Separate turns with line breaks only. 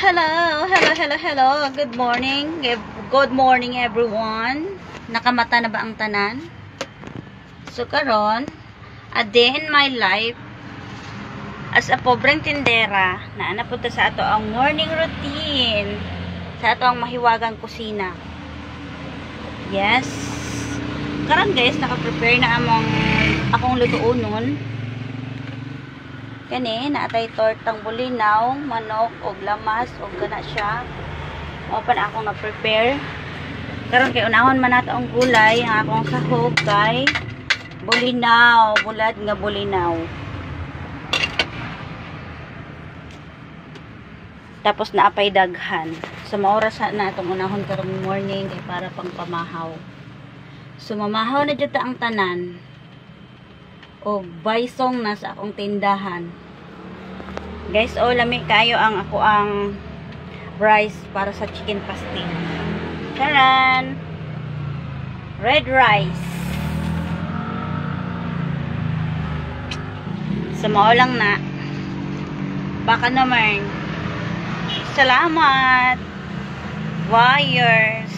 Hello, hello, hello, hello. Good morning. Good morning everyone. Nakamata na ba ang tanan? So karon, a day in my life as a pobreng tindera na napunta sa ato ang morning routine sa ato ang mahiwagang kusina. Yes. Karon guys, naka-prepare na akong lutuonon. Kani, naatay tortang bulinaw, manok, o lamas, o gana siya. O pa na akong na-prepare. Karon kay unahon man nato ang gulay, ang akong sahog kay bulinaw, bulad nga bulinaw. Tapos naapay daghan. So maoras na itong unahon karong morning kay para pang pamahaw. So mamahaw na jud ta ang tanan. O baysong na sa akong tindahan. Guys, lami kayo ang ako ang rice para sa chicken pastel. Taran! Red rice. Sumao lang na. Baka naman. Salamat. Wires.